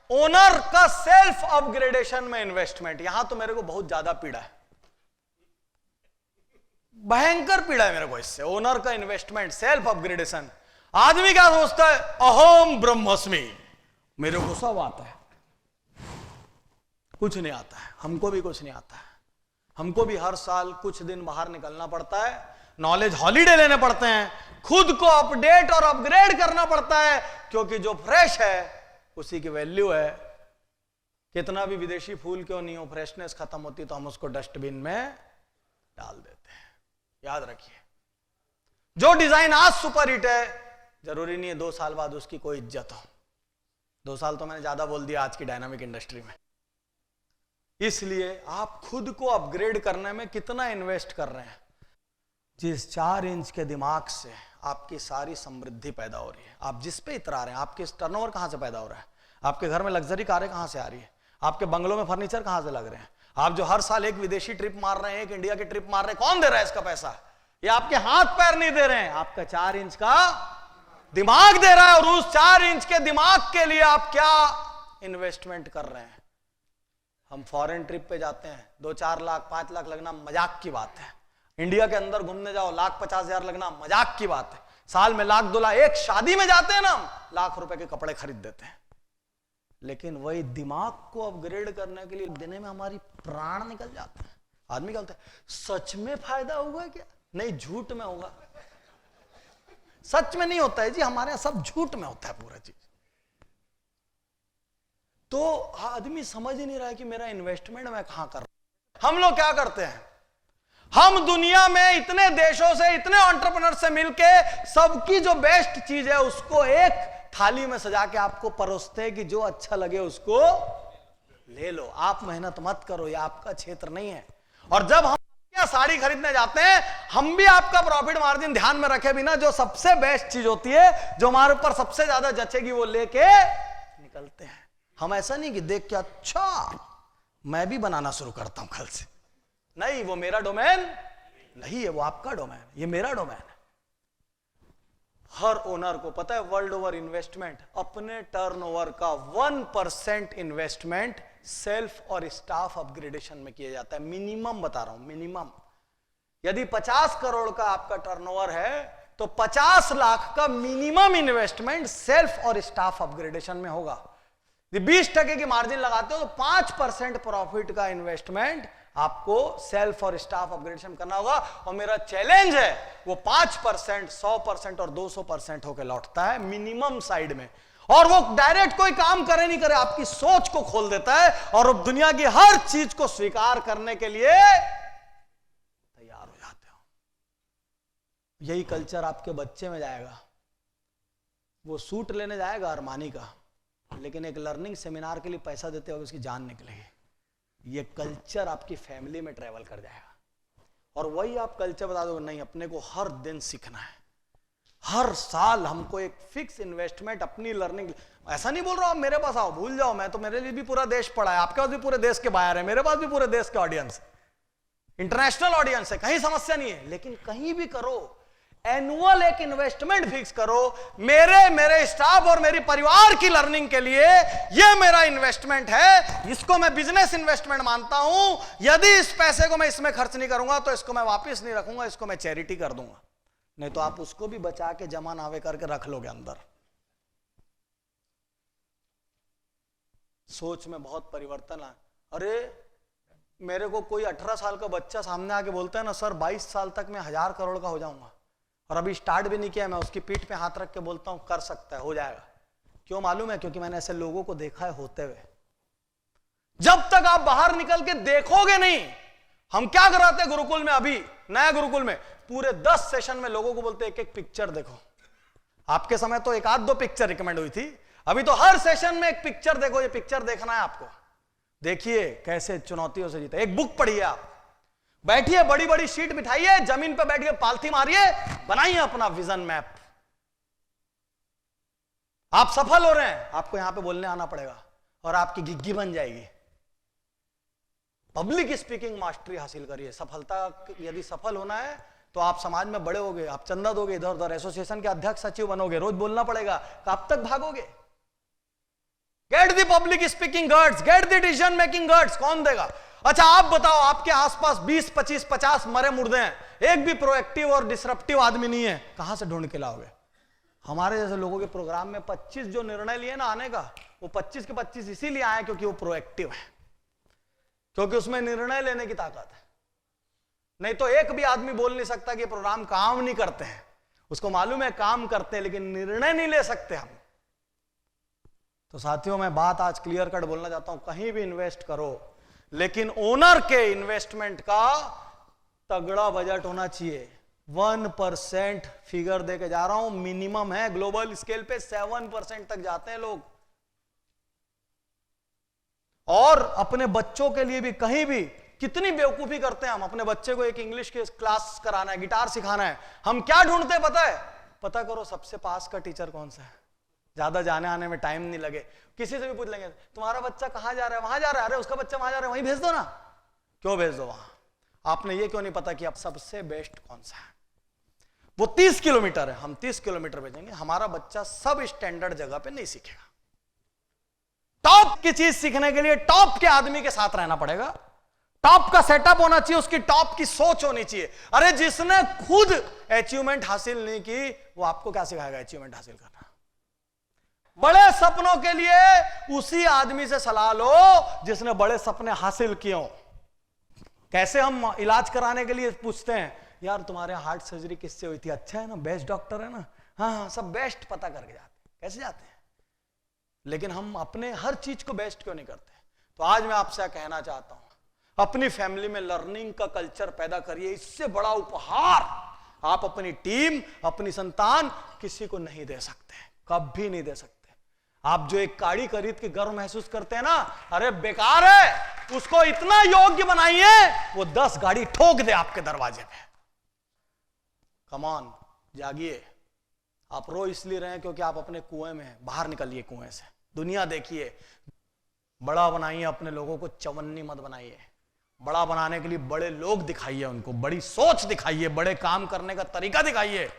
Owner का self upgradation में investment, यहां तो मेरे को बहुत ज्यादा पीड़ा है, भयंकर पीड़ा है मेरे को इससे। ओनर का इन्वेस्टमेंट, सेल्फ अपग्रेडेशन। आदमी क्या सोचता है, अहम ब्रह्मस्मि, मेरे को सब आता है। कुछ नहीं आता है, हमको भी कुछ नहीं आता है। हमको भी हर साल कुछ दिन बाहर निकलना पड़ता है, नॉलेज हॉलीडे लेने पड़ते हैं, खुद को अपडेट और अपग्रेड करना पड़ता है, क्योंकि जो फ्रेश है उसी की वैल्यू है। कितना भी विदेशी फूल क्यों नहीं हो, फ्रेशनेस खत्म होती तो हम उसको डस्टबिन में डाल देते हैं। याद रखिए, जो डिजाइन आज सुपर हिट है जरूरी नहीं है 2 साल बाद उसकी कोई इज्जत हो। 2 साल तो मैंने ज्यादा बोल दिया आज की डायनामिक इंडस्ट्री में। इसलिए आप खुद को अपग्रेड करने में कितना इन्वेस्ट कर रहे हैं। जिस 4 इंच के दिमाग से आपकी सारी समृद्धि पैदा हो रही है, आप जिस पे इतरा रहे हैं, आपके टर्नओवर कहां से पैदा हो रहा है, आपके घर में लग्जरी कारें कहां से आ रही है, आपके बंगलों में फर्नीचर कहां से लग रहे हैं, आप जो हर साल एक विदेशी ट्रिप मार रहे हैं, एक इंडिया की ट्रिप मार रहे हैं, कौन दे रहा है इसका पैसा? ये आपके हाथ पैर नहीं दे रहे हैं, आपका 4 इंच का दिमाग दे रहा है। और उस 4 इंच के दिमाग के लिए आप क्या इन्वेस्टमेंट कर रहे हैं? हम फॉरेन ट्रिप पे जाते हैं, 2-4 लाख 5 लाख लगना मजाक की बात है। इंडिया के अंदर घूमने जाओ, 1,50,000 लगना मजाक की बात है। साल में 1,00,000-2 लाख, एक शादी में जाते हैं ना हम, लाख रुपए के कपड़े खरीद देते हैं। लेकिन वही दिमाग को अपग्रेड करने के लिए देने में हमारी प्राण निकल जाते हैं। आदमी क्या बोलता है, सच में फायदा होगा क्या? नहीं, झूठ में होगा। सच में नहीं होता है जी, हमारे यहां सब झूठ में होता है पूरा चीज। तो आदमी समझ ही नहीं रहा है कि मेरा इन्वेस्टमेंट मैं कहां कर रहा हूं। हम लोग क्या करते हैं, हम दुनिया में इतने देशों से, इतने एंटरप्रेन्योर से मिलके सबकी जो बेस्ट चीज है उसको एक थाली में सजा के आपको परोसते हैं कि जो अच्छा लगे उसको ले लो, आप मेहनत मत करो, ये आपका क्षेत्र नहीं है। और जब हम क्या साड़ी खरीदने जाते हैं, हम भी आपका प्रॉफिट मार्जिन ध्यान में रखे बिना जो सबसे बेस्ट चीज होती है, जो हमारे ऊपर सबसे ज्यादा जचेगी, वो लेके निकलते हैं। हम ऐसा नहीं कि देख के अच्छा मैं भी बनाना शुरू करता हूं कल से। नहीं, वो मेरा डोमेन नहीं है, वो आपका डोमेन, ये मेरा डोमेन है। हर ओनर को पता है वर्ल्ड ओवर इन्वेस्टमेंट, अपने टर्नओवर का 1% इन्वेस्टमेंट सेल्फ और स्टाफ अपग्रेडेशन में किया जाता है। मिनिमम बता रहा हूं, मिनिमम। यदि 50 करोड़ का आपका टर्नओवर है तो 50 लाख का मिनिमम इन्वेस्टमेंट सेल्फ और स्टाफ अपग्रेडेशन में होगा। 20% की मार्जिन लगाते हो तो 5% प्रॉफिट का इन्वेस्टमेंट आपको सेल्फ और स्टाफ अपग्रेडेशन करना होगा। और मेरा चैलेंज है वो 5%, 100% और 200% होकर लौटता है मिनिमम साइड में। और वो डायरेक्ट कोई काम करे नहीं करे, आपकी सोच को खोल देता है और अब दुनिया की हर चीज को स्वीकार करने के लिए तैयार हो जाते हो। यही कल्चर आपके बच्चे में जाएगा। वो सूट लेने जाएगा अरमानी का, लेकिन एक लर्निंग सेमिनार के लिए पैसा देते हुए उसकी जान निकलेगी। ये कल्चर आपकी फैमिली में ट्रेवल कर जाएगा। और वही आप कल्चर बता दो, नहीं अपने को हर दिन सीखना है, हर साल हमको एक फिक्स इन्वेस्टमेंट अपनी लर्निंग। ऐसा नहीं बोल रहा हूं आप मेरे पास आओ, भूल जाओ, मैं तो, मेरे लिए भी पूरा देश पड़ा है, आपके पास भी पूरे देश के बाहर है, मेरे पास भी पूरे देश के ऑडियंस, इंटरनेशनल ऑडियंस है, कहीं समस्या नहीं है। लेकिन कहीं भी करो, एनुअल एक इन्वेस्टमेंट फिक्स करो, मेरे स्टाफ और मेरी परिवार की लर्निंग के लिए ये मेरा इन्वेस्टमेंट है, इसको मैं बिजनेस इन्वेस्टमेंट मानता हूं। यदि इस पैसे को मैं इसमें खर्च नहीं करूंगा तो इसको मैं वापस नहीं रखूंगा, इसको मैं चैरिटी कर दूंगा। नहीं तो आप उसको भी बचा के जमा नावे करके रख लोगे अंदर। सोच में बहुत परिवर्तन है। अरे मेरे को कोई 18 साल का बच्चा सामने आके बोलता है ना, सर 22 साल तक मैं 1000 करोड़ का हो जाऊंगा, और अभी स्टार्ट भी नहीं किया, मैं उसकी पीठ पे हाथ रख के बोलता हूं कर सकता है, हो जाएगा। क्यों मालूम है? क्योंकि मैंने ऐसे लोगों को देखा है होते हुए। जब तक आप बाहर निकल के देखोगे नहीं। हम क्या कराते हैं गुरुकुल में, अभी नया गुरुकुल में पूरे 10 सेशन में लोगों को बोलते एक एक पिक्चर देखो। आपके समय तो 1-2 पिक्चर रिकमेंड हुई थी, अभी तो हर सेशन में एक पिक्चर देखो, ये पिक्चर देखना है आपको। देखिए कैसे चुनौतियों से जीते। एक बुक पढ़िए, आप बैठिए, बड़ी बड़ी शीट बिठाइए, जमीन पर बैठ के पालथी मारिए, बनाइए अपना विजन मैप। आप सफल हो रहे हैं, आपको यहां पे बोलने आना पड़ेगा और आपकी गिग्गी बन जाएगी। पब्लिक स्पीकिंग मास्टरी हासिल करिए। सफलता, यदि सफल होना है तो आप समाज में बड़े होगे, आप चंदा दोगे, इधर उधर एसोसिएशन के अध्यक्ष सचिव बनोगे, रोज बोलना पड़ेगा, कब तक भागोगे? Get the public speaking guards, get the decision making guards. कौन देगा? अच्छा आप बताओ, आपके आसपास 20, 25, 50 मरे मुर्दे हैं, एक भी प्रोएक्टिव और डिसरप्टिव आदमी नहीं है, कहां से ढूंढ के लाओगे? हमारे जैसे लोगों के प्रोग्राम में 25 जो निर्णय लिए ना आने का, वो 25 के 25 इसीलिए आए क्योंकि वो प्रोएक्टिव है, क्योंकि उसमें निर्णय लेने की ताकत है। नहीं तो एक भी आदमी बोल नहीं सकता कि प्रोग्राम काम नहीं करते हैं, उसको मालूम है काम करते हैं, लेकिन निर्णय नहीं ले सकते हम। तो साथियों, मैं बात आज क्लियर कट बोलना चाहता हूं, कहीं भी इन्वेस्ट करो, लेकिन ओनर के इन्वेस्टमेंट का तगड़ा बजट होना चाहिए। 1% फिगर दे के जा रहा हूं, मिनिमम है। ग्लोबल स्केल पे 7% तक जाते हैं लोग। और अपने बच्चों के लिए भी कहीं भी कितनी बेवकूफी करते हैं हम। अपने बच्चे को एक इंग्लिश की क्लास कराना है, गिटार सिखाना है, हम क्या ढूंढते हैं पता है? पता करो सबसे पास का टीचर कौन सा है, ज्यादा जाने आने में टाइम नहीं लगे। किसी से भी पूछ लेंगे, तुम्हारा बच्चा कहां जा रहा है? वहां जा रहा है। अरे उसका बच्चा वहां जा रहा है, वहीं भेज दो ना। क्यों भेज दो वहां? आपने ये क्यों नहीं पता कि अब सबसे बेस्ट कौन सा है? वो 30 किलोमीटर है, हम 30 किलोमीटर भेजेंगे। हमारा बच्चा सब स्टैंडर्ड जगह पे नहीं सीखेगा। टॉप की चीज सीखने के लिए टॉप के आदमी के साथ रहना पड़ेगा, टॉप का सेटअप होना चाहिए, उसकी टॉप की सोच होनी चाहिए। अरे जिसने खुद अचीवमेंट हासिल नहीं की, वो आपको क्या सिखाएगा अचीवमेंट हासिल करना? बड़े सपनों के लिए उसी आदमी से सलाह लो जिसने बड़े सपने हासिल किए हो। कैसे हम इलाज कराने के लिए पूछते हैं, यार तुम्हारे हार्ट सर्जरी किससे हुई थी? अच्छा है ना, बेस्ट डॉक्टर है ना, हाँ सब बेस्ट पता करके जाते हैं। कैसे जाते हैं? लेकिन हम अपने हर चीज को बेस्ट क्यों नहीं करते? तो आज मैं आपसे कहना चाहता हूं, अपनी फैमिली में लर्निंग का कल्चर पैदा करिए। इससे बड़ा उपहार आप अपनी टीम, अपनी संतान किसी को नहीं दे सकते, कभी नहीं दे सकते। आप जो एक गाड़ी खरीद के गर्व महसूस करते हैं ना, अरे बेकार है। उसको इतना योग्य बनाइए वो 10 गाड़ी ठोक दे आपके दरवाजे पे। कम ऑन, जागिए। आप रो इसलिए रहे हैं क्योंकि आप अपने कुएं में हैं। बाहर निकलिए कुएं से, दुनिया देखिए। बड़ा बनाइए अपने लोगों को, चवन्नी मत बनाइए। बड़ा बनाने के लिए बड़े लोग दिखाइए, उनको बड़ी सोच दिखाइए, बड़े काम करने का तरीका दिखाइए।